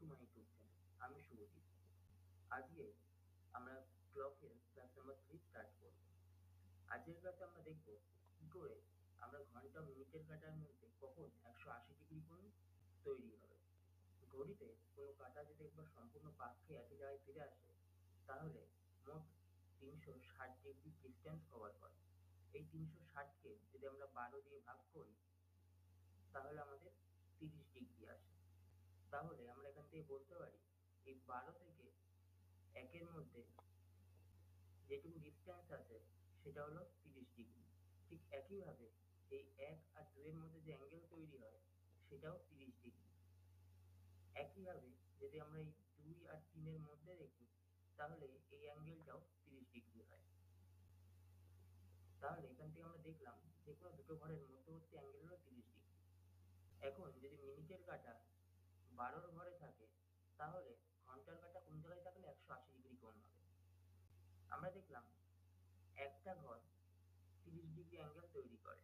To my YouTube channel. আমি শুভজিৎ। আজকে আমরা ক্লকের ক্লাস নাম্বার 3 স্টার্ট করব। আজকের ক্লাসে আমরা দেখব কি করে আমরা ঘন্টা মিনিটের কাঁটার মধ্যে কখন 180 ডিগ্রি কোণ তৈরি হবে। ঘড়িতে কোনো কাঁটা যদি একবার সম্পূর্ণ পাক খেয়ে একই জায়গায় ফিরে আসে তাহলে মোট 360 ডিগ্রি ডিস্টেন্স কভার করে। এই 360কে যদি আমরা 12 দিয়ে ভাগ করি তাহলে আমাদের 30 ডিগ্রি আসে। তাহলে আমরা এখান থেকে বলতে পারি এই 12 থেকে 1-এর মধ্যে যেটুকু ডিস্টেন্স আছে সেটা হলো 30 ডিগ্রি। ঠিক একইভাবে এই 1 আর 2 এর মধ্যে যে অ্যাঙ্গেল তৈরি হয় সেটাও 30 ডিগ্রি। একইভাবে যদি আমরা এই 2 আর 3 এর মধ্যে দেখি তাহলে এই অ্যাঙ্গেলটাও 30 ডিগ্রি হয়। তাহলে এখান থেকে আমরা দেখলাম যে কোনো দুটো ঘরের মধ্যবর্তী অ্যাঙ্গেল হলো 30 ডিগ্রি। এখন যদি মিনিটের কাঁটা 12 ঘরে থাকে তাহলে ঘন্টার কাঁটা কোন জায়গায় থাকলে 180 ডিগ্রি কোণ হবে। আমরা দেখলাম একটা ঘর 30 ডিগ্রি অ্যাঙ্গেল তৈরি করে।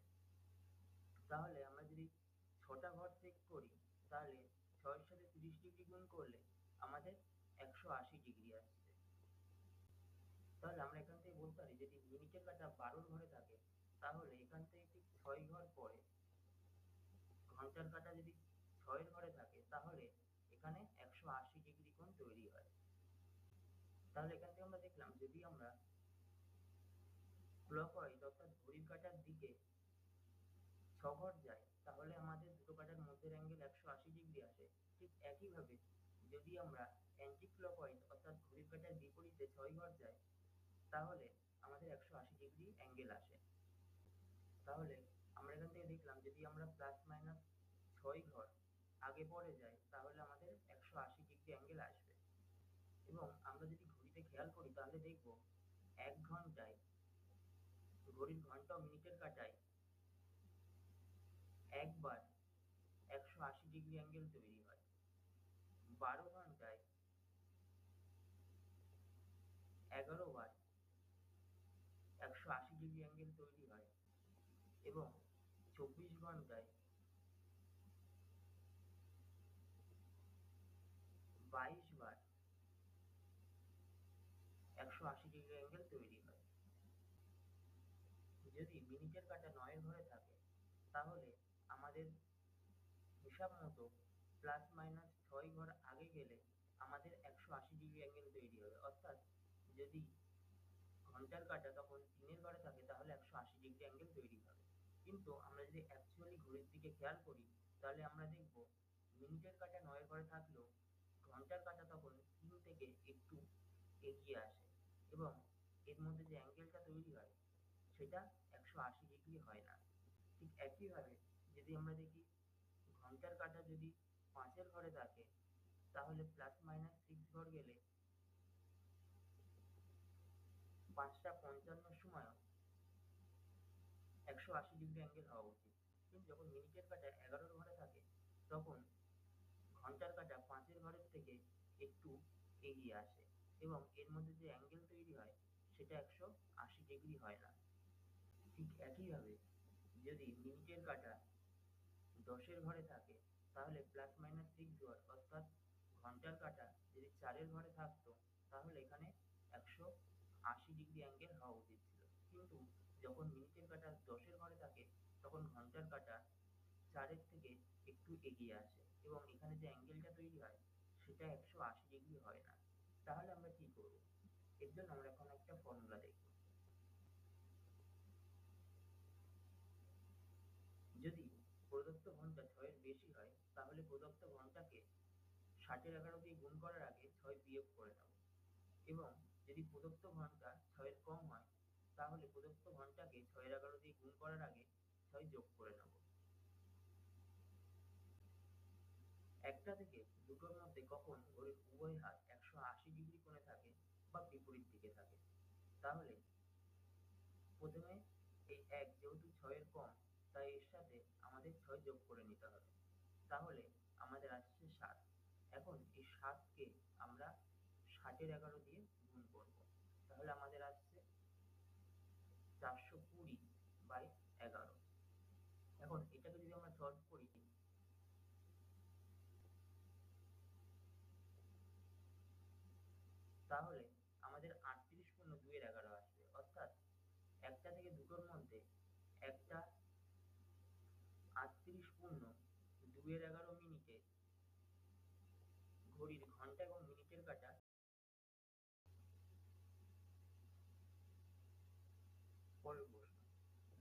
তাহলে আমরা যদি 6টা ঘর চেক করি তাহলে 6 এর সাথে 30 ডিগ্রি গুণ করলে আমাদের 180 ডিগ্রি আসছে। তাহলে আমরা এখান থেকে বলতে পারি যদি মিনিটের কাঁটা 12 ঘরে থাকে তাহলে এখান থেকে ঠিক 6 ঘর পরে ঘন্টার কাঁটা যদি 6 এর ঘরে থাকে তাহলে এখানে 180 ডিগ্রি কোণ তৈরি হয়। তাহলে এখান থেকে আমরা দেখলাম যদি আমরা ক্লকওয়াইজ অর্থাৎ ঘড়ির কাঁটার দিকে 6 ঘর যায় তাহলে আমাদের দুটো কাঁটার মধ্যের অ্যাঙ্গেল 180 ডিগ্রি আসে। ঠিক একইভাবে যদি আমরা অ্যান্টি ক্লকওয়াইজ অর্থাৎ ঘড়ির কাঁটার বিপরীতে 6 ঘর যাই তাহলে আমাদের 180 ডিগ্রি অ্যাঙ্গেল আসে। তাহলে আমরা এখান থেকে দেখলাম যদি আমরা প্লাস মাইনাস 6 ঘর আগে পরে যাই তাহলে আমাদের 180 ডিগ্রি অ্যাঙ্গেল আসবে। এবং আমরা যদি ঘড়িতে খেয়াল করি তাহলে দেখব 1 ঘন্টায় ঘড়ির ঘন্টা ও মিনিটের কাঁটায় একবার 180 ডিগ্রি অ্যাঙ্গেল তৈরি হয়। 12 ঘন্টায় 11 বার 180 ডিগ্রি অ্যাঙ্গেল তৈরি হয় এবং 24 ঘন্টায় 22 বার 180 ডিগ্রি অ্যাঙ্গেল তৈরি হয়। যদি মিনিটের কাঁটা 9 ঘরে থাকে তাহলে আমাদের হিসাব মতো প্লাস মাইনাস 6 ঘর আগে গেলে আমাদের 180 ডিগ্রি অ্যাঙ্গেল তৈরি হবে। অর্থাৎ যদি ঘন্টার কাঁটা তখন 3 ঘরে থাকে তাহলে 180 ডিগ্রি অ্যাঙ্গেল তৈরি হবে। কিন্তু আমরা যদি অ্যাকচুয়ালি ঘড়ির দিকে খেয়াল করি তাহলে আমরা দেখব মিনিটের কাঁটা 9 ঘরে থাকলেও ঘন্টার কাঁটা তখন 3 থেকে একটু এগিয়ে আসে এবং এর মধ্যে যে অ্যাঙ্গেলটা তৈরি হয় সেটা 180 ডিগ্রি হয় না। ঠিক একইভাবে যদি আমরা দেখি ঘন্টার কাঁটা যদি 5 ঘরে থাকে তাহলে প্লাস মাইনাস 6 ঘর গেলে 5টা 55 সময়ও 180 ডিগ্রি অ্যাঙ্গেল হওয়া উচিত। কিন্তু যখন মিনিটের কাঁটা 11 ঘরে থাকে তখন ঘন্টার কাঁটা 5 ঘরের থেকে একটু এগিয়ে আসে এবং এর মধ্যে যে অ্যাঙ্গেল তৈরি হয় সেটা 180 ডিগ্রি হয় না। ঠিক একইভাবে যদি মিনিটের কাঁটা 10 ঘরে থাকে তাহলে প্লাস মাইনাস 6 ঘর অর্থাৎ ঘন্টার কাঁটা যদি 4 ঘরে থাকতো তাহলে এখানে 180 ডিগ্রি অ্যাঙ্গেল হওয়া উচিত ছিল। কিন্তু যখন মিনিটের কাঁটা 10 ঘরে থাকে তখন ঘন্টার কাঁটা 4 থেকে একটু এগিয়ে আসে এবং এখানে যে অ্যাঙ্গেলটা তৈরি হয় সেটা 180 ডিগ্রি হয় না। তাহলে আমরা কি করব? এর জন্য আমরা এখন একটা ফর্মুলা দেখব। যদি প্রদত্ত ঘন্টা 6 এর বেশি হয় তাহলে প্রদত্ত ঘন্টাকে 60 11 দিয়ে গুণ করার আগে 6 বিয়োগ করে নেব এবং যদি প্রদত্ত ঘন্টা 6 এর কম হয় তাহলে প্রদত্ত ঘন্টাকে 6 11 দিয়ে গুণ করার আগে 6 যোগ করে নেব। একটা থেকে দুটোর মধ্যে কখন ঘড়ির উভয় হাত 180 ডিগ্রি কোণে থাকে বা বিপরীত দিকে থাকে। তাহলে প্রথমে এই 1 যেহেতু 6 এর কম তাই এর সাথে আমাদের 6 যোগ করে নিতে হবে। তাহলে আমাদের আসছে 7। এখন এই 7 কে আমরা 60 এর 11 দিয়ে গুণ করব। তাহলে আমাদের আসছে 420/11। এখন এটাকে যদি আমরা সলভ করি তাহলে আমাদের 38 পূর্ণ 2-11 আসবে, অর্থাৎ একটা থেকে দুটোর মধ্যে একটা 38 পূর্ণ 2-11 ঘড়ির ঘন্টা এবং মিনিটের কাঁটা। পরের প্রশ্ন,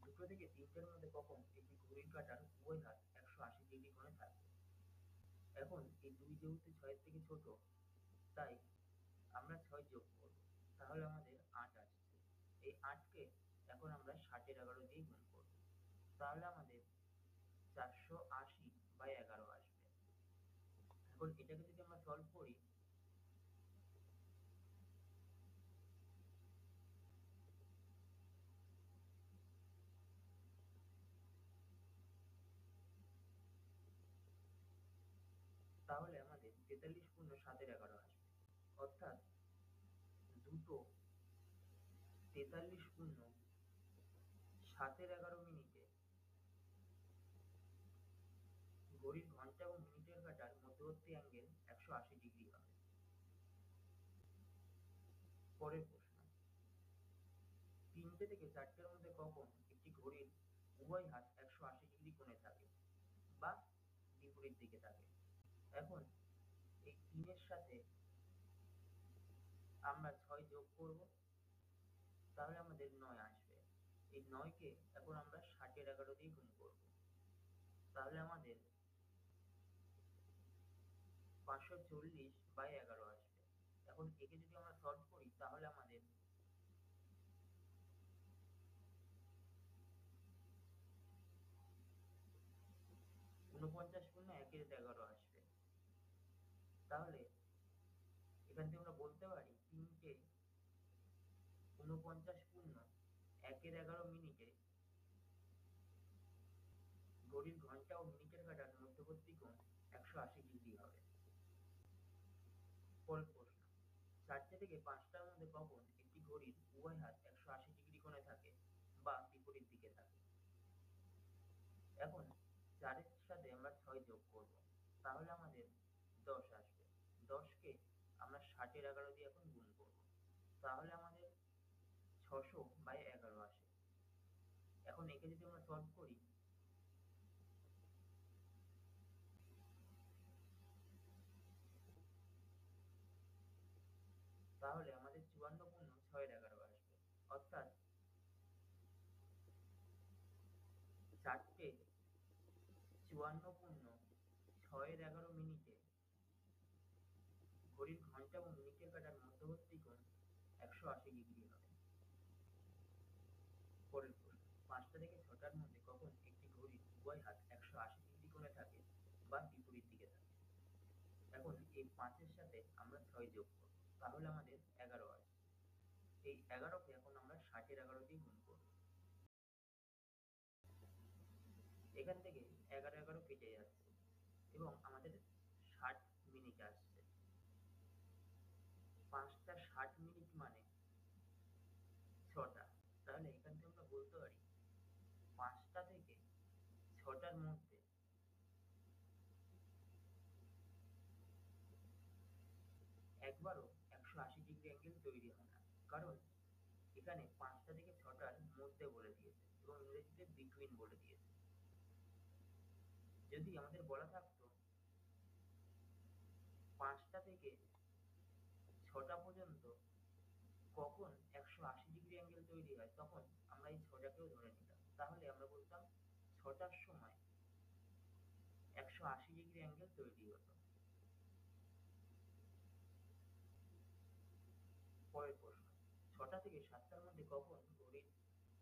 দুটো থেকে তিনটের মধ্যে কখন একটি ঘড়ির কাঁটার উভয় হাত 180 ডিগ্রি কোণে থাকবে? এখন এই 2 যেহেতু 6-এর থেকে ছোট, তাই আমরা 6 যোগ করব, তাহলে আমাদের 8 আসছে। এই 8কে এখন আমরা 60-11 দিয়ে গুণ করব, তাহলে আমাদের 480/11 আসবে। এখন এটাকে যদি আমরা সলভ করি, তাহলে আমাদের 43 পূর্ণ 7-11 আসবে, অর্থাৎ দুটো 43 পূর্ণ 7-11 ঘড়ির ঘন্টা এবং মিনিটের কাঁটার মধ্যবর্তী অ্যাঙ্গেল 180 ডিগ্রি হবে। পরের প্রশ্ন, তিনটে থেকে চারটের মধ্যে কখন একটি ঘড়ির উভয় হাত 180 ডিগ্রি কোণে থাকে বা বিপরীত দিকে থাকে? এখন এই 3-এর সাথে আমরা 6 যোগ করব, তাহলে আমাদের 9 আসবে। এই 9কে এখন আমরা 60-11 দিয়ে গুণ করব, তাহলে আমাদের 540/11 আসবে। এখন একে যদি আমরা সলভ করি, তাহলে আমাদের 49 পূর্ণ 1-11 আসবে। তাহলে এখান থেকে আমরা বলতে পারি 3টে 49 পূর্ণ 1-11 ঘড়ির ঘন্টা ও মিনিটের কাঁটার মধ্যবর্তী কোণ 180 ডিগ্রি হবে। পরের প্রশ্ন, 4টে থেকে 5টার মধ্যে কখন একটি ঘড়ির উভয় হাত 180 ডিগ্রি কোণে থাকে বা বিপরীত দিকে থাকে? এখন 4-এর সাথে আমরা 6 যোগ করব, তাহলে আমাদের 10 আসবে। 10কে আমরা 60-11 দিয়ে এখন গুণ করব, তাহলে আমাদের 600/11 আসে। এখন একে যদি আমরা সলভ করি, তাহলে আমাদের 54 পূর্ণ 6-11 আসবে, অর্থাৎ 4টে 54 পূর্ণ 6-11 ঘড়ির ঘন্টা এবং মিনিটের কাঁটার মধ্যবর্তী কোণ 180 ডিগ্রি হবে। পরের প্রশ্ন, 5টা থেকে 6টার মধ্যে কখন একটি ঘড়ির উভয় হাত 180 ডিগ্রি কোণে থাকে বা বিপরীত দিকে থাকে? এখন এই 5-এর সাথে আমরা 6 যোগ করব, তাহলে আমাদের 11 আসবে। এই 11কে এখন আমরা 60-11 দিয়ে গুণ করব, এখান থেকে 11-11 কেটে যাচ্ছে এবং আমাদের 60 মিনিট আসছে। 5টা 60 মিনিট মানে 6টা, তাহলে এখান থেকে আমরা বলতে পারি 5টা থেকে 6টার মধ্যে একবারও 180 ডিগ্রি অ্যাঙ্গেল তৈরি হয় না, কারণ এখানে 5টা থেকে 6টার মধ্যে বলে দিয়েছে এবং ইংরেজিতে বিটুইন বলে দিয়েছে। যদি আমাদের বলা থাকতো 5টা থেকে 6টা পর্যন্ত কখন 180 ডিগ্রি অ্যাঙ্গেল তৈরি হয়, তখন আমরা এই 6টাকেও ধরে নিতাম, তাহলে আমরা বলতাম 6টার সময় 180 ডিগ্রি অ্যাঙ্গেল তৈরি হতো। পরের প্রশ্ন, 6টা থেকে 7টার মধ্যে কখন ঘড়ির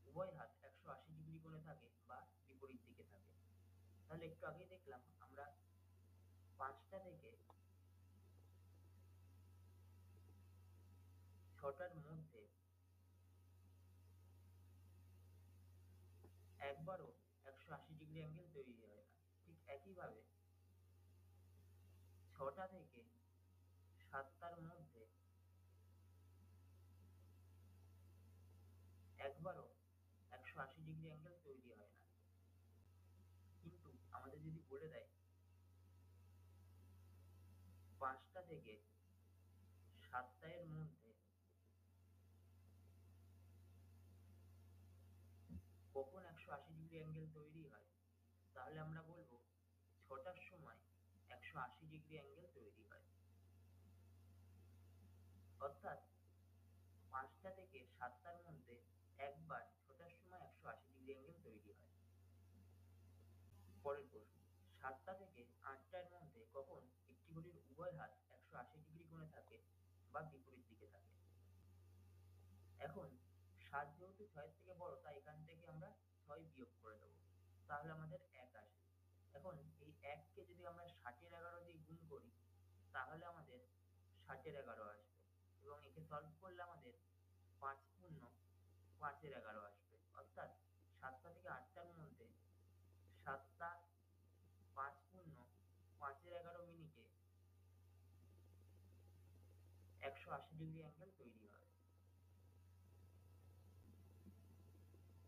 উভয় হাত 180 ডিগ্রি কোণে থাকে বা বিপরীত দিকে থাকে? তাহলে একটু আগেই দেখলাম আমরা 5টা থেকে 6টার মধ্যে একবারও 180 ডিগ্রি অ্যাঙ্গেল তৈরি হয় না। ঠিক একইভাবে 6টা থেকে 7টার মধ্যে একবারও 180 ডিগ্রি অ্যাঙ্গেল তৈরি হয় না। কিন্তু আমাদের যদি বলে দেয় 5টা থেকে 7টা এর মধ্যে কখন 180 ডিগ্রি অ্যাঙ্গেল তৈরি হয়, তাহলে আমরা বলবো 6টার সময় 180 ডিগ্রি অ্যাঙ্গেল তৈরি হয়। অর্থাৎ 5টা থেকে 7টার মধ্যে একবার 6টার সময় 180 ডিগ্রি অ্যাঙ্গেল তৈরি হয়। পরের প্রশ্ন, 7টা থেকে 8টার মধ্যে কখন একটি ঘড়ির উভয় হাত 180 ডিগ্রি কোণে থাকে বা বিপরীত দিকে থাকে? এখন 7 যেহেতু 6 থেকে বড়, তাই এখান থেকে আমরা 6 বিয়োগ করে দেবো, তাহলে আমাদের 1 আসবে। এখন এই 1কে যদি আমরা 60-11 দিয়ে গুণ করি, তাহলে আমাদের 60-11 আসবে, এবং একে সলভ করলে আমাদের 5 পূর্ণ 5-11 আসবে। অর্থাৎ 7টা থেকে 8টার মধ্যে 7টা 5 পূর্ণ 5-11 মিনিটে 180 ডিগ্রি অ্যাঙ্গেল তৈরি হয়।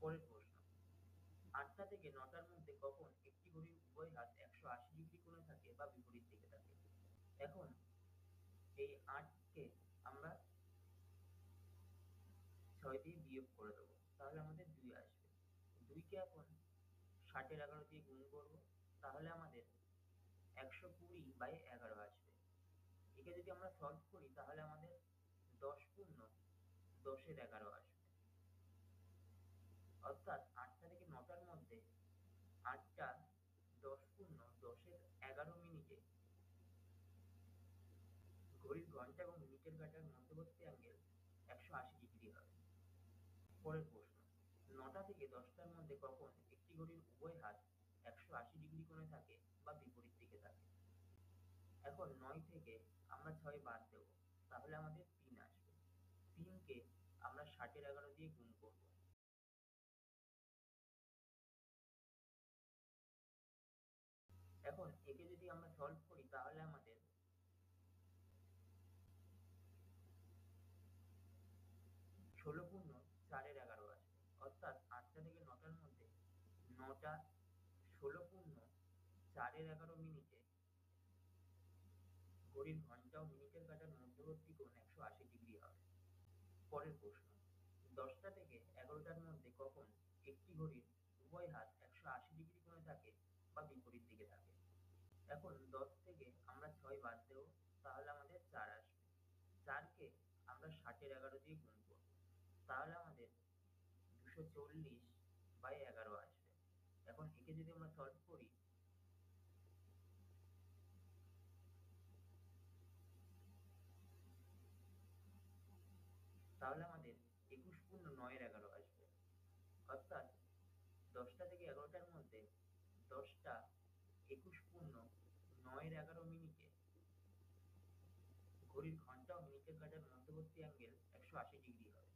পরের প্রশ্ন, 8টা থেকে 9টার মধ্যে কখন একটি ঘড়ির উভয় হাত 180 ডিগ্রি কোণে থাকে বা বিপরীত দিকে থাকে? এখন এই 8কে আমরা 6 দিয়ে বিয়োগ করে দেবো, তাহলে আমাদের 2 আসবে। 2কে এখন 60-11 দিয়ে গুণ করবো, তাহলে আমাদের 120/11 আসবে। একে যদি আমরা সলভ করি, তাহলে আমাদের 10 পূর্ণ 10-11 আসবে। অর্থাৎ 8টা থেকে 9টার মধ্যে 8টা 10 পূর্ণ 10-11 মিনিটে ঘড়ির ঘন্টা এবং মিনিটের কাঁটার মধ্যবর্তী অ্যাঙ্গেল 180 ডিগ্রি হয়। পরের প্রশ্ন, 9টা থেকে 10টার মধ্যে কখন একটি ঘড়ির উভয় হাত 180 ডিগ্রি কোণে থাকে বা বিপরীত দিকে থাকে? এখন 9 থেকে আমরা 6 বাদ দেবো, তাহলে আমাদের 3 আসবে। 3কে আমরা 60-11 দিয়ে গুণ করব, এখন একে যদি আমরা সলভ করি, তাহলে আমাদের 16 পূর্ণ 4-11 আসবে। অর্থাৎ 8টা থেকে 9টার মধ্যে 9টা 16 পূর্ণ 4-11 মিনিটে ঘড়ির ঘন্টা ও মিনিটের কাঁটার মধ্যবর্তী কোণ 180 ডিগ্রি হবে। পরের প্রশ্ন, 10টা থেকে 11টার মধ্যে কখন একটি ঘড়ির উভয় হাত 180 ডিগ্রি কোণে থাকে বা বিপরীত দিকে থাকে? এখন 10 থেকে আমরা 6 বাদ দেবো, তাহলে আমাদের 4 আসবে। 4কে আমরা 60-11 দিয়ে গুণ করবো, তাহলে আমাদের 240/11 আসবে। এখন একে যদি আমরা সলভ করি, তাহলে আমাদের 21 পূর্ণ 9-11 আসবে। অর্থাৎ 10টা থেকে 11টার মধ্যে 10টা 21 পূর্ণ 9-11 মিনিটে ঘড়ির ঘন্টা ও মিনিটের কাঁটার মধ্যবর্তী অ্যাঙ্গেল 180 ডিগ্রি হবে।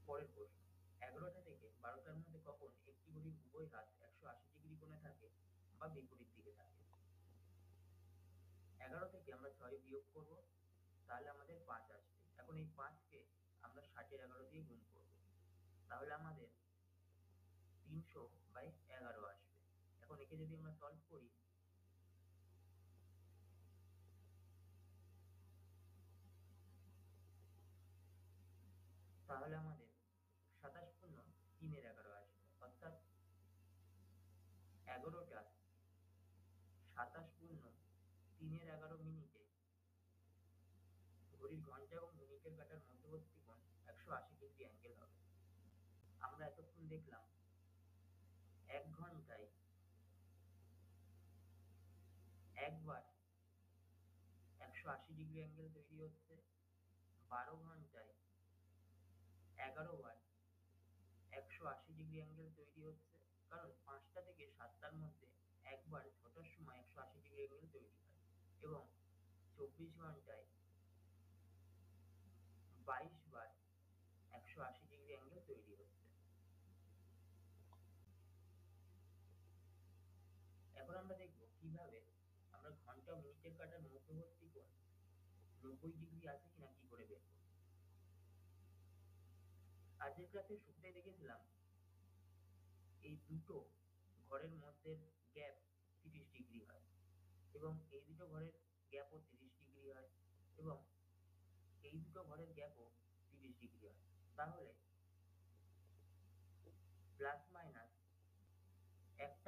পরের প্রশ্ন, 11টা থেকে 12টার মধ্যে কখন একটি ঘড়ির উভয় হাত 180 ডিগ্রি কোণে থাকে বা বিপরীত দিকে থাকে? 11 থেকে আমরা 6 বিয়োগ করব, তাহলে আমাদের 5 আসবে। এখন এই 5কে আমরা 60-11 দিয়ে গুণ করব, তাহলে আমাদের 300/11 আসবে। এখন একে যদি আমরা সলভ করি, তাহলে আমাদের 27 পূর্ণ 3-11 আসবে। অর্থাৎ 11টা 27 পূর্ণ 3-11 মিনিটে ঘড়ির ঘন্টা এবং মিনিটের কাঁটার মধ্যবর্তী কোণ 180 ডিগ্রি অ্যাঙ্গেল হবে। আমরা এতক্ষণ দেখলাম 1 ঘন্টায় একবার 180 ডিগ্রি অ্যাঙ্গেল তৈরি হচ্ছে, 12 ঘন্টায় 11 বার 180 ডিগ্রি অ্যাঙ্গেল তৈরি হচ্ছে, কারণ 5টা থেকে 7টার মধ্যে একবার 6টার সময় 180 ডিগ্রি অ্যাঙ্গেল তৈরি হয়, এবং 24 ঘন্টায় 22 বার 180 ডিগ্রি অ্যাঙ্গেল তৈরি হচ্ছে। এখন আমরা দেখব কিভাবে আমরা ঘন্টা ও মিনিটের কাঁটার মধ্যবর্তী কোণ 90 ডিগ্রি আছে কিনা কি করে বের করব। আজকের ক্লাসের শুরুতেই দেখেছিলাম এই দুটো ঘরের মধ্যে গ্যাপ 30 ডিগ্রি হয়, এবং এই দুটো ঘরের গ্যাপও 30 ডিগ্রি হয়, এবং এই দুটো ঘরের গ্যাপও 30 ডিগ্রি হয়। তাহলে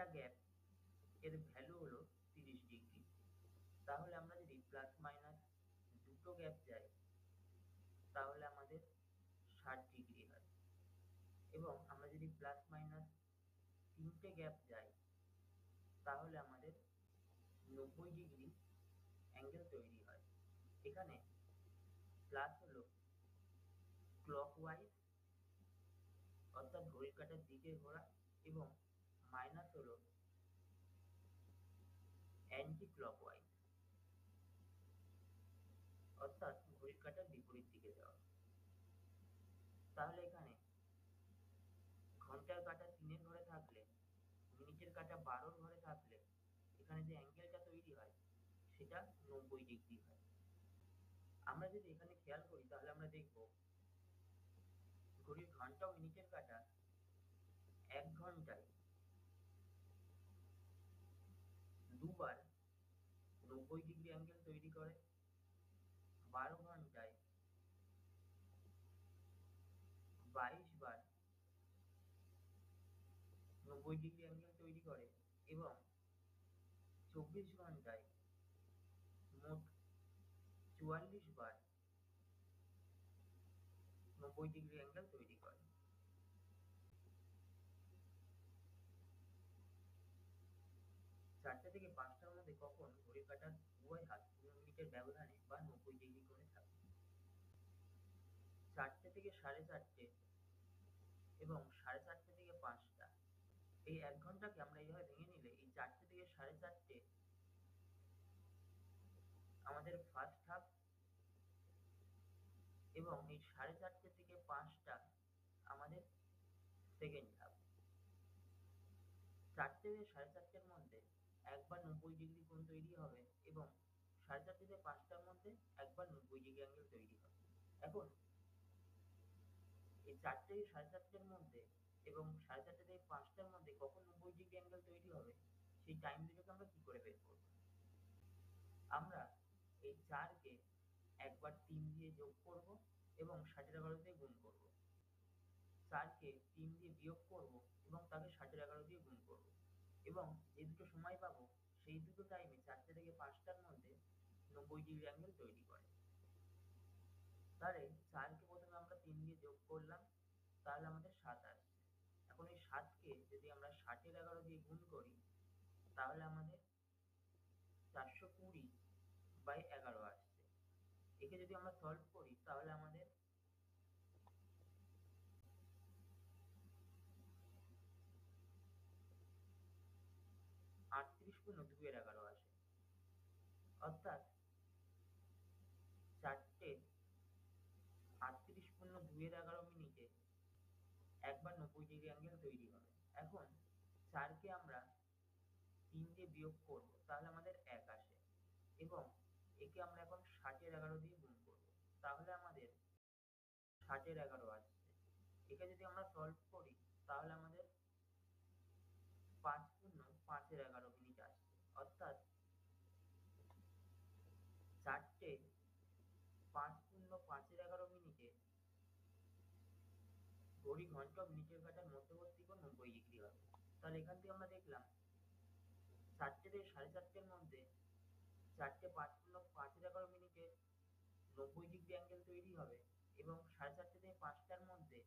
একটা গ্যাপ এর ভ্যালু হলো 30 ডিগ্রি। তাহলে আমরা যদি প্লাস মাইনাস দুটো গ্যাপ যাই তাহলে আমাদের 60 ডিগ্রি হয়, এবং আমরা যদি প্লাস মাইনাস তিনটে গ্যাপ যাই তাহলে আমাদের 90 ডিগ্রি অ্যাঙ্গেল তৈরি হয়। এখানে প্লাস হলো ক্লকওয়াইজ অর্থাৎ ঘড়ির কাঁটার দিকে ঘোরা, এবং মাইনাস হলো অ্যান্টি ক্লকওয়াইজ অর্থাৎ ঘড়ির কাঁটার বিপরীত দিকে যাওয়া। তাহলে এখানে ঘন্টার কাঁটা 3-এর ঘরে থাকলে, মিনিটের কাঁটা 12-র ঘরে থাকলে এখানে যে অ্যাঙ্গেলটা তৈরি হয় সেটা 90 ডিগ্রি হয়। আমরা যদি এখানে খেয়াল করি তাহলে আমরা দেখব ঘড়ির ঘন্টা ও মিনিটের কাঁটা 1 ঘন্টায় দুবার 90 ডিগ্রি অ্যাঙ্গেল তৈরি করে, 12 ঘন্টায় 22 বার 90 ডিগ্রি অ্যাঙ্গেল তৈরি করে, এবং 24 ঘন্টায় মোট 44 বার 90 ডিগ্রি অ্যাঙ্গেল তৈরি করে। 4টে থেকে 5টার মধ্যে কখন ঘড়ির কাঁটার উভয় হাত 15 মিনিটের ব্যবধানে বা 90 ডিগ্রি করে থাকে? 4টে থেকে 4:30 এবং 4:30 থেকে 5টা, এই 1 ঘন্টাকে আমরা এইভাবে ভেঙে নিলে এই 4টে থেকে 4:30 আমাদের ফার্স্ট হাফ, এবং এই 4:30 থেকে 5টা আমাদের সেকেন্ড হাফ। 4টে থেকে 4:30-এর মধ্যে একবার 90 ডিগ্রি কোণ তৈরি হবে, এবং 4:30 থেকে 5টার মধ্যে একবার 90 ডিগ্রি অ্যাঙ্গেল তৈরি হবে। এখন এই 4টে থেকে 4:30-এর মধ্যে এবং 4:30 থেকে 5টার মধ্যে কখন 90 ডিগ্রি অ্যাঙ্গেল তৈরি হবে সেই টাইম দুটোকে আমরা কি করে বের করব? আমরা এই 4কে একবার 3 দিয়ে যোগ করব এবং 11.5 দিয়ে গুণ করব। 4কে 3 দিয়ে বিয়োগ করব এবং তাকে 11.5 দিয়ে গুণ করব, এবং যে দুটো সময় পাবো সেই দুটো টাইমে 4টে থেকে 5টার মধ্যে 90 ডিগ্রি অ্যাঙ্গেল তৈরি করে। তাহলে 4কে প্রথমে আমরা 3 দিয়ে যোগ করলাম, তাহলে আমাদের 7 আসছে। এখন এই 7কে যদি আমরা 11.5 দিয়ে গুণ করি তাহলে আমাদের 420/11 আসছে। একে যদি আমরা সলভ করি তাহলে আমাদের 38.2/11 আসে। অর্থাৎ 4টে 38.2/11 একবার 90 ডিগ্রি অ্যাঙ্গেল তৈরি হবে। এখন 4কে আমরা 3 দিয়ে বিয়োগ করব, তাহলে আমাদের 1 আসে, এবং একে আমরা এখন 11.5 দিয়ে গুণ করব, তাহলে আমাদের 11 আসছে। একে যদি আমরা সলভ করি তাহলে আমাদের 5.5/11 আসছে। অর্থাৎ 4টে 5.5/11 ঘড়ি ঘন্টা মিনিটের কাঁটার মধ্যবর্তী কোণ 90 ডিগ্রি হবে। তাহলে এখান থেকে আমরা দেখলাম 4টে থেকে 4:30-এর মধ্যে 4টে 5.5/11 90 ডিগ্রি অ্যাঙ্গেল তৈরি হবে, এবং 4:30 থেকে 5টার মধ্যে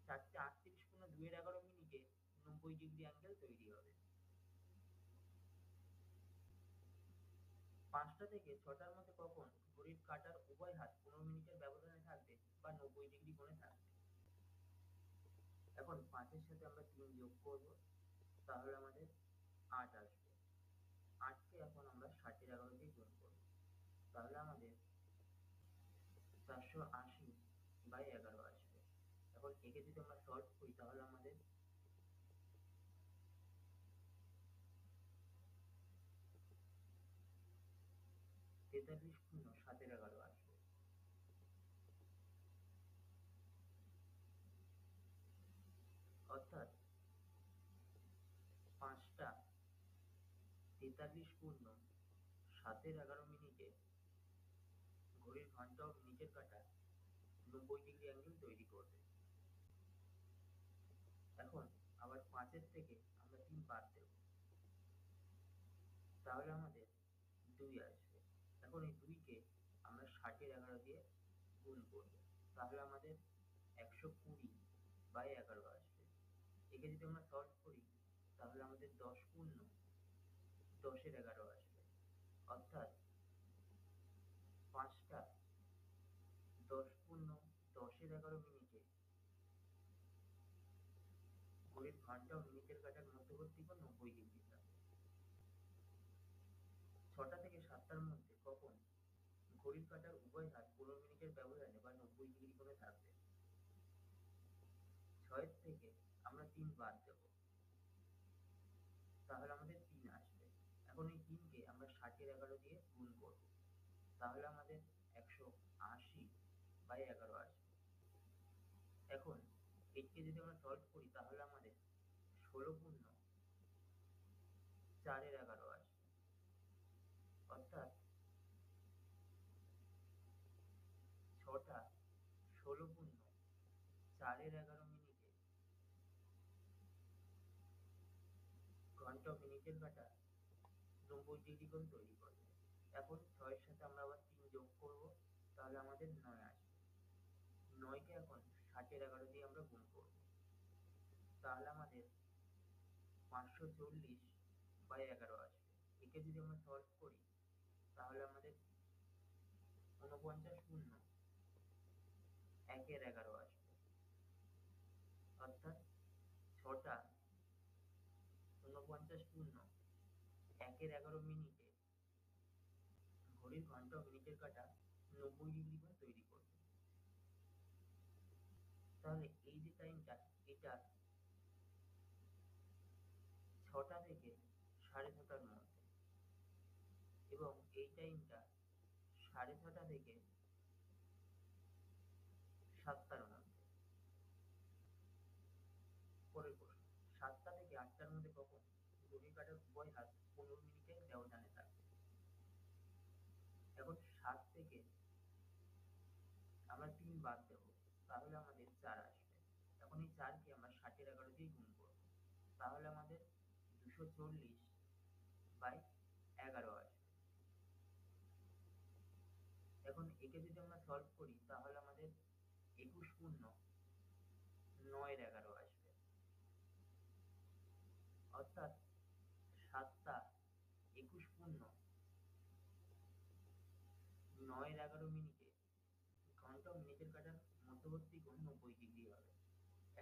4টে 38.2/11 90 ডিগ্রি অ্যাঙ্গেল তৈরি হবে। 5টা থেকে 6টার মধ্যে কখন ঘড়ির কাঁটার উভয় হাত 15 মিনিটের ব্যবধানে থাকবে বা 90 ডিগ্রি কোণে থাকবে? এখন 5-এর সাথে আমরা 3 যোগ করব, তাহলে আমাদের 8 আসবে। 8কে এখন আমরা 11.5 দিয়ে গুণ করব, তাহলে আমাদের 480/11 আসবে। এখন একে যদি আমরা সলভ করি তাহলে আমাদের 43.7/11 আসবে। অর্থাৎ 5টা 43.7/11 ঘড়ির ঘন্টা ও মিনিটের কাঁটা 90 ডিগ্রি অ্যাঙ্গেল তৈরি করবে। এখন আবার 5-এর থেকে আমরা 3 বাদ দেব, তাহলে আমাদের 2 আসবে। এখন এই 2কে আমরা 60-11 দিয়ে গুণ করব, তাহলে আমাদের 120/11 আসবে। একে যদি আমরা সলভ করি তাহলে আমাদের 10 পূর্ণ 10-11 আসবে, অর্থাৎ 5টা 10 পূর্ণ 10-11 মিনিটে ঘড়ির ঘন্টা ও মিনিটের কাঁটার মধ্যবর্তী কোণ 90 ডিগ্রি থাকে। 6টা থেকে 7টার মধ্যে কখন ঘড়ির কাঁটার উভয় হাত 15 মিনিটের ব্যবধানে বা 90 ডিগ্রি কোণে থাকবে? 6 থেকে আমরা 3 বাদ দেব, তাহলে আমাদের 3 আসবে। এখন এই 3কে আমরা 60-11 দিয়ে গুণ করব, তাহলে আমাদের 180/11 আসবে। এখন একে যদি আমরা সলভ করি তাহলে আমাদের 16 পূর্ণ 4-11 আসবে, অর্থাৎ 6টা 16 পূর্ণ 4-11 মিনিটে ঘন্টা ও মিনিটের কাঁটা 90 ডিগ্রি কোণ তৈরি করবে। এখন 6-এর সাথে আমরা আবার 3 যোগ করব, তাহলে আমাদের 9 আসবে। 9কে এখন 60-11 দিয়ে আমরা গুণ করব, তাহলে আমাদের 540/11 আসবে। একে যদি আমরা সলভ করি তাহলে আমাদের 49 পূর্ণ 1-11 আসবে, অর্থাৎ 6টা 49 পূর্ণ 1-11 মিনিটে ঘড়ির ঘন্টা ও মিনিটের কাঁটা 90 ডিগ্রি কোণ তৈরি করবে। তাহলে এই যে টাইমটা, এটা 6টা থেকে 6:30টার মধ্যে, এবং এই টাইমটা 6:30 থেকে 7টার মধ্যে। পরের প্রশ্ন, 7টা থেকে 8টার মধ্যে কখন ঘড়ির কাঁটার উভয় হাত 15 মিনিটের ব্যবধানে থাকবে? এখন 7 থেকে আমরা 3 বাদ দেব, তাহলে আমাদের 4 আসবে। এখন এই 4কে আমরা 60-11 দিয়ে গুণ করব, তাহলে আমাদের 240/11 আসবে। এখন একে যদি আমরা সলভ করি তাহলে আমাদের 21 পূর্ণ 9-11 আসবে, অর্থাৎ 7টা 21 পূর্ণ 9-11 মিনিটে ঘন্টা ও মিনিটের কাঁটার মধ্যবর্তী কোণ 90 ডিগ্রি হবে।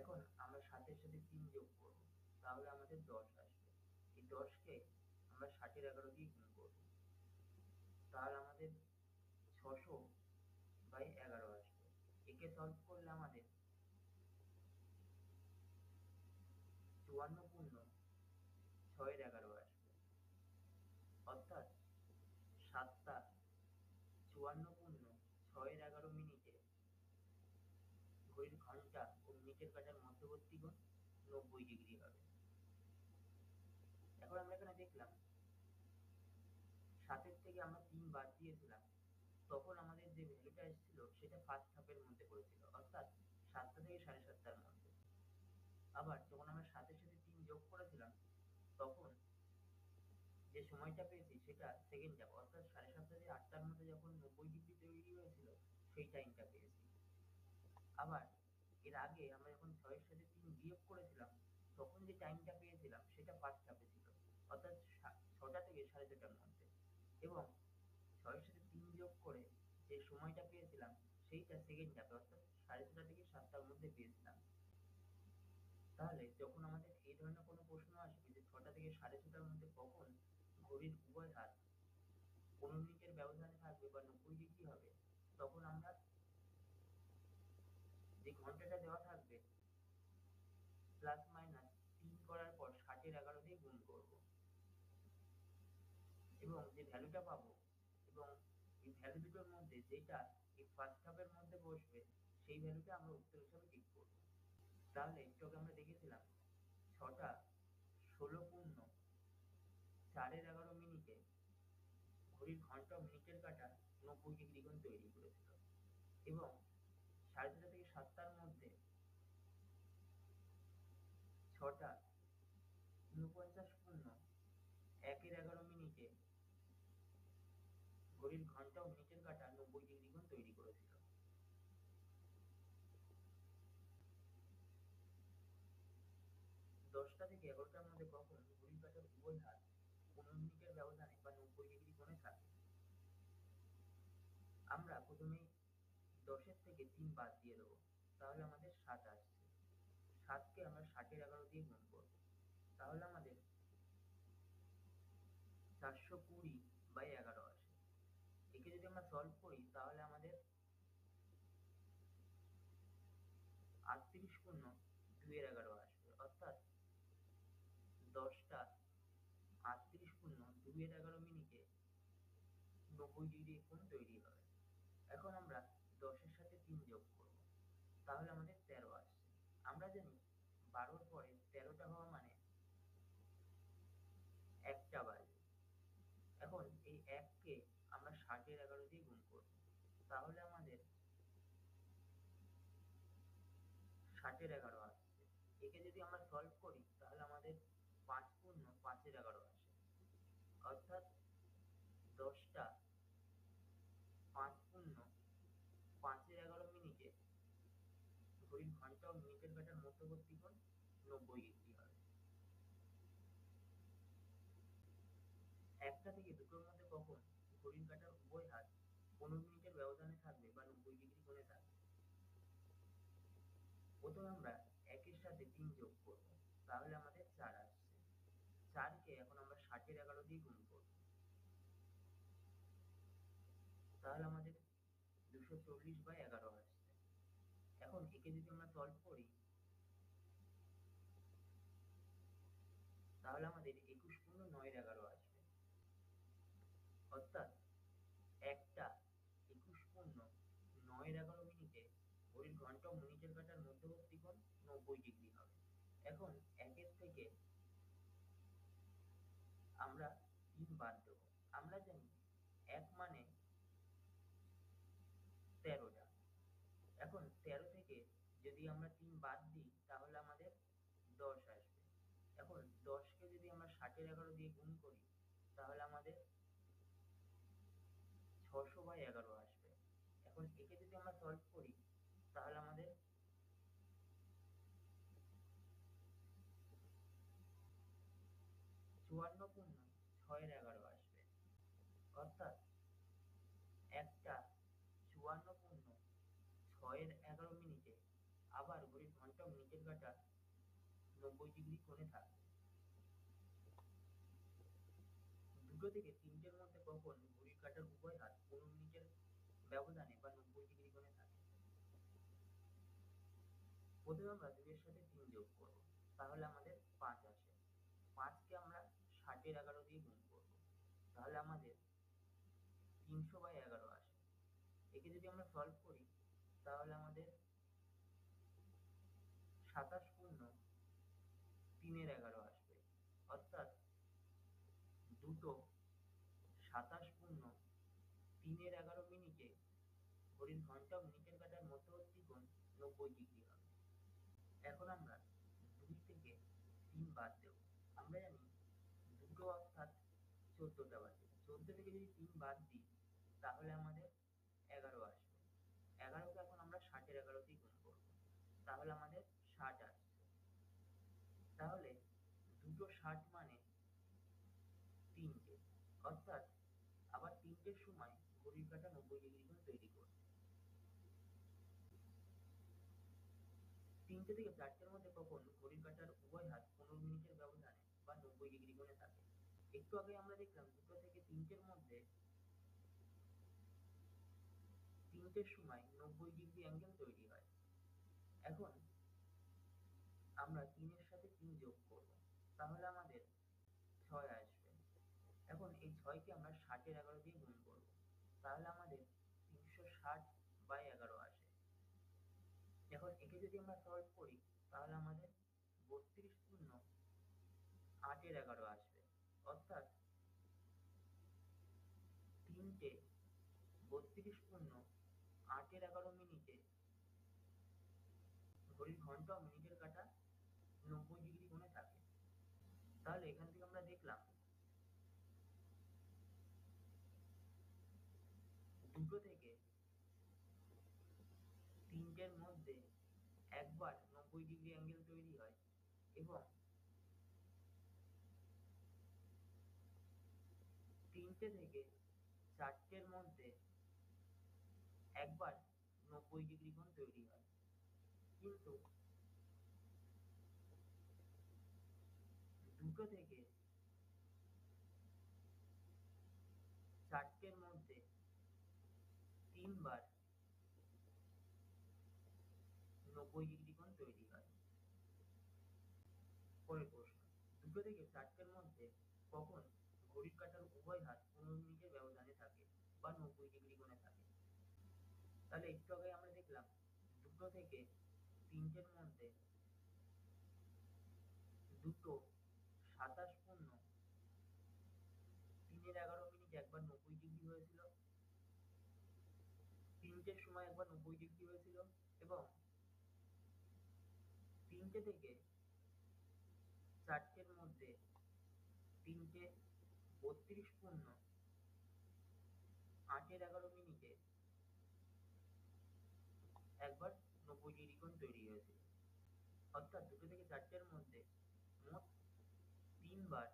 এখন আমরা 7-এর সাথে 3 যোগ করব, তাহলে আমাদের 10 আসবে। এই 10কে আমরা 60-11 দিয়ে গুণ করব, তাহলে আমাদের 600/11 আসবে। একে সলভ করলে আমাদের 54 পূর্ণ 6-11 আসবে, অর্থাৎ 7টা 54 পূর্ণ 6-11 মিনিটে ঘড়ির ঘন্টা ও মিনিটের কাঁটার মধ্যবর্তী কোণ 90 ডিগ্রি হবে। এখন আমরা এখানে দেখলাম 7-এর থেকে আমরা 3 বাদ দিয়েছিলাম, তখন আমাদের যে ভ্যালুটা এসেছিল সেটা ফার্স্ট হাফের মধ্যে পড়েছিল, অর্থাৎ 7টা থেকে 7:30টার মধ্যে। আবার যখন আমরা 7-এর সাথে 3 যোগ করেছিলাম তখন যে সময়টা পেয়েছি সেটা সেকেন্ড হাফ, অর্থাৎ 7:30 থেকে 8টার মধ্যে যখন 90 ডিগ্রি তৈরি হয়েছিল সেই টাইমটা পেয়েছি। আবার এর আগে আমরা যখন 6-এর সাথে 3 বিয়োগ করেছিলাম তখন যে টাইমটা পেয়েছিলাম সেটা ফার্স্ট হাফে ছিল, অর্থাৎ 6টা থেকে 6:30টার মধ্যে, এবং 6-এর সাথে 3 যোগ করে যে সময়টা পেয়েছিলাম সেইটা সেকেন্ড হাফে, অর্থাৎ 6:30 থেকে 7টার মধ্যে পেয়েছিলাম। তাহলে যখন আমাদের এই ধরনের কোনো প্রশ্ন আসবে যে 6টা থেকে 6:30টার মধ্যে কখন ঘড়ির উভয় হাত 15 মিনিটের ব্যবধানে থাকবে বা 90 ডিগ্রি হবে, তখন আমরা যে ঘন্টাটা দেওয়া থাকবে প্লাস মাইনাস 3 করার পর 60-11 দিয়ে গুণ করব, এবং যে ভ্যালুটা পাবো, এবং এই ভ্যালু দুটোর মধ্যে যেটা এই ফার্স্ট হাফের মধ্যে বসবে সেই ভ্যালুটা আমরা উত্তর হিসাবে টিক করব। তাহলে একটু আগে আমরা দেখেছিলাম 6টা 16 পূর্ণ 4-11 মিনিটে ঘড়ির ঘন্টা ও মিনিটের কাঁটা 90 ডিগ্রি কোণ তৈরি করেছিল, এবং 6:30 থেকে 7টার মধ্যে 6টা 49 পূর্ণ 1-11 মিনিটে ঘড়ির ঘন্টা ও মিনিটের কাঁটা 90 ডিগ্রি কোণ তৈরি করেছিল। 10টা থেকে 11টার মধ্যে কখন ঘড়ির কাঁটার উভয় হাত 15 মিনিটের ব্যবধানে বা 90 ডিগ্রি কোণে থাকে? আমরা প্রথমেই 10-এর থেকে 3 বাদ দিয়ে দেবো, তাহলে আমাদের 7 আসছে। 7কে আমরা 7-এর 11 দিয়ে গুণ করব, তাহলে আমাদের 420/11 আসে। একে যদি আমরা সলভ করি তাহলে আমাদের 38 পূর্ণ 2-এর 11 আসবে, অর্থাৎ 10টা 38 পূর্ণ 2-এর 11 মিনিটে 90 ডিগ্রি কোণ তৈরি হবে। এখন আমরা 10-এর সাথে 3 যোগ করব, তাহলে আমাদের 13 আসছে। আমরা জানি 12-র পরে 13টা হওয়া মানে 1টা বাজে। এখন এই 1কে আমরা 60-এর 11 দিয়ে গুণ করব, তাহলে আমাদের 60-এর 11 আসছে। একে যদি আমরা সলভ করি তাহলে আমাদের 5 পূর্ণ 5-এর 11 আসে, অর্থাৎ 10টা 5 পূর্ণ 5-এর 11 মিনিটে ঘড়ির ঘন্টা ও মিনিটের কাঁটার মধ্যবর্তী কোণ 90 ডিগ্রি হবে। 1টা থেকে 2টোর মধ্যে কখন ঘড়ির কাঁটার উভয় হাত 15 মিনিটের ব্যবধানে থাকবে বা 90 ডিগ্রি কোণে থাকবে? প্রথমে আমরা 1-এর সাথে 3 যোগ করব, তাহলে আমাদের 4 আসছে। 4কে এখন আমরা 60-এর 11 দিয়ে গুণ করব, তাহলে আমাদের 240/11 আসছে। এখন একে যদি আমরা সলভ করি তাহলে আমাদের 21 পূর্ণ 9-এর 11 আসবে, অর্থাৎ 1টা 21 পূর্ণ 9-এর 11 মিনিটে ঘড়ির ঘন্টা ও মিনিটের কাঁটার মধ্যবর্তী কোণ 90 ডিগ্রি হবে। এখন 1-এর থেকে আমরা 3 বাদ দেব। আমরা জানি 1 মানে 13টা। এখন 13 থেকে যদি আমরা 3 বাদ দিই তাহলে আমাদের 10 আসবে। এখন 10কে যদি আমরা 60-এর 11 দিয়ে গুণ করি তাহলে আমাদের 600/11 আসবে। এখন একে যদি আমরা সলভ করি তাহলে আমাদের 54 পূর্ণ 6-এর 11 আসবে, অর্থাৎ 1টা 54 পূর্ণ 6-এর 11 মিনিটে আবার ঘড়ির ঘন্টা ও মিনিটের কাঁটা 90 ডিগ্রি কোণে থাকবে। 2টো থেকে 3টের মধ্যে কখন ঘড়ির কাঁটার উভয় হাত 15 মিনিটের ব্যবধানে বা 90 ডিগ্রি কোণে থাকে? প্রথমে আমরা 2-এর সাথে 3 যোগ করব, তাহলে আমাদের 5 আসে। 5কে আমরা 60-এর 11 দিয়ে গুণ করব, তাহলে আমাদের 300/11 আসে। একে যদি আমরা সলভ করি তাহলে আমাদের 27 পূর্ণ 3-এর 11 আসবে, অর্থাৎ 2টো 27 পূর্ণ 3-এর 11 মিনিটে ঘড়ির ঘন্টা ও মিনিটের কাঁটার মধ্যবর্তী কোণ 90 ডিগ্রি হবে। এখন আমরা 2 থেকে 3 বাদ দেব। আমরা জানি 2টো অর্থাৎ 14টা বাজে। 14 থেকে যদি 3 বাদ দিই তাহলে আমাদের 11 আসবে। 11কে এখন আমরা 60-এর 11 দিয়ে গুণ করব, তাহলে আমাদের 60 আসছে। তাহলে 2টো 60 মানে 3টে, অর্থাৎ আবার 3টের সময় ঘড়ির কাঁটা 90 ডিগ্রি কোণ তৈরি করবে। 3টে থেকে 4টের মধ্যে কখন ঘড়ির কাঁটার উভয় হাত 15 মিনিটের ব্যবধানে বা 90 ডিগ্রি কোণে থাকে? একটু আগে আমরা দেখলাম 2টো থেকে 3টের মধ্যে 3টের সময় 90 ডিগ্রি অ্যাঙ্গেল তৈরি হয়। এখন আমরা 3-এর সাথে 3 যোগ করব, তাহলে আমাদের 6 আসবে। এখন এই 6কে আমরা 60-এর 11 দিয়ে গুণ করব, তাহলে আমাদের 360/11 আসে। এখন একে যদি আমরা সলভ করি তাহলে আমাদের 32 পূর্ণ 8-এর 11 আসবে, অর্থাৎ 3টে 32 পূর্ণ 8-এর 11 মিনিটে ঘড়ির ঘন্টা ও মিনিটের কাঁটা 90 ডিগ্রি কোণে থাকে। তাহলে এখান থেকে আমরা দেখলাম 90 ডিগ্রি অ্যাঙ্গেল তৈরি হয় এবং 3টে থেকে 4টের মধ্যে একবার 90 ডিগ্রি কোণ তৈরি হয়। কিন্তু 2টো থেকে 4টের মধ্যে 3বার 90 ডিগ্রি কোণ তৈরি হয়। পরের প্রশ্ন, 2টো থেকে 4টের মধ্যে কখন ঘড়ির কাঁটার উভয় হাত 15 মিনিটের ব্যবধানে থাকে বা 90 ডিগ্রি কোণে থাকে? তাহলে একটু আগে আমরা দেখলাম 2টো থেকে 3টের মধ্যে 2টো 27:03:11 একবার 90 ডিগ্রি হয়েছিল, 3টের সময় একবার 90 ডিগ্রি হয়েছিল এবং 3টে থেকে 4টের মধ্যে 3টে 32:08:11 একবার 90 ডিগ্রি কোণ তৈরি হয়েছিল। অর্থাৎ 2টো থেকে 4টের মধ্যে মোট 3বার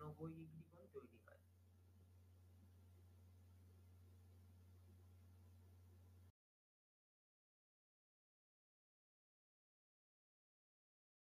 90 ডিগ্রি কোণ তৈরি হয়।